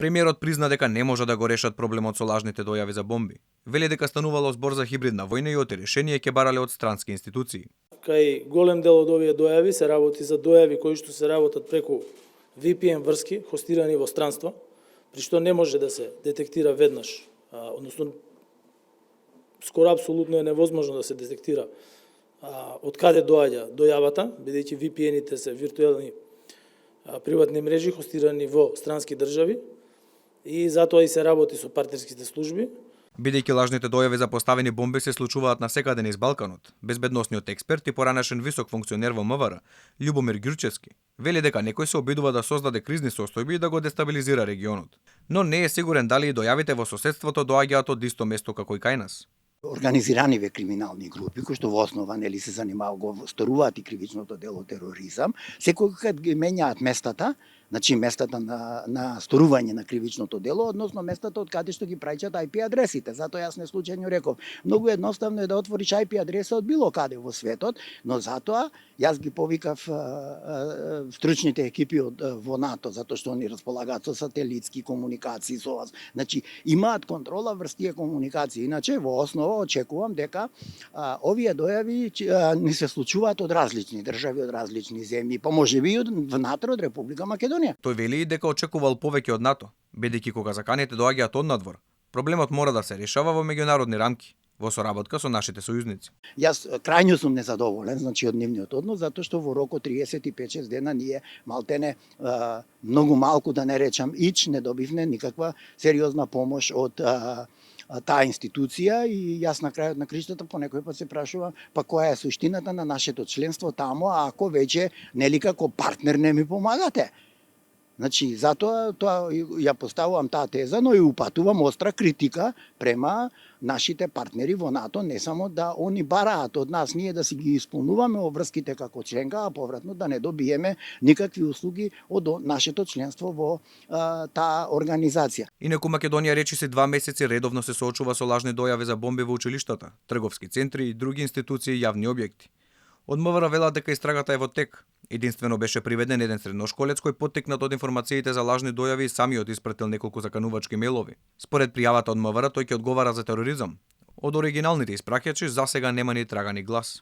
Премиерот призна дека не може да го решат проблемот со лажните дојави за бомби. Вели дека станувало збор за хибридна војна и оти решение ќе барале од странски институции. Кај голем дел од овие дојави се работи за дојави кои што се работат преку VPN врски, хостирани во странство, при што не може да се детектира веднаш, односно скоро апсолутно е невозможно да се детектира од каде доаѓа дојавата, бидејќи VPN-ите се виртуелни приватни мрежи хостирани во странски држави и затоа и се работи со партнерските служби. Бидејќи лажните дојави за поставени бомби се случуваат насекаде низ Балканот, безбедносниот експерт и поранешен висок функционер во МВР, Љубомир Ѓурчевски, вели дека некој се обидува да создаде кризни состојби и да го дестабилизира регионот. Но не е сигурен дали и дојавите во соседството доаѓаат од исто место како и кај нас. Организираните криминални групи кои што во основа нели се занимаваат го сторуваат и кривичното дело тероризам, секој кога ги менјаат местата, значи местата на сторување на кривичното дело, односно местата од каде што ги праќаат IP адресите. Затоа јас не случајно реков, многу едноставно е да отвориш IP адреса од било каде во светот, но затоа јас ги повикав стручните екипи во НАТО, затоа што они располагаат со сателитски комуникации со вас. Значи имаат контрола врз тие комуникации. Иначе во основа очекувам дека овие дојави не се случуваат од различни држави, од различни земји, па можеби и внатре од Република Македонија. Тој вели и дека очекувал повеќе од НАТО, бидејќи кога заканите доаѓаат од надвор, проблемот мора да се решава во меѓународни рамки, во соработка со нашите сојузници. Јас крајно сум незадоволен, значи од нивниот однос, затоа што во рок од 35-6 дена ние малтене многу малку да не речам не добивне никаква сериозна помош од таа институција и јас на крајот на криштата по некој пат се прашувам па која е суштината на нашето членство таму, ако веќе нели како партнер не ми помагате. Значи, затоа ја поставувам таа теза, но и упатувам остра критика према нашите партнери во НАТО, не само да они бараат од нас ние да си ги исполнуваме обврските како членка, а повратно да не добиеме никакви услуги од нашето членство во таа организација. Инаку Македонија речиси 2 месеци редовно се соочува со лажни дојави за бомби во училиштата, трговски центри и други институции и јавни објекти. Од МВР велат дека истрагата е во тек. Единствено беше приведен еден средношколец кој поттикнат од информациите за лажни дојави самиот испратил неколку заканувачки мејлови. Според пријавата од МВР тој ќе одговара за тероризам. Од оригиналните испраќачи засега нема ни трага ни глас.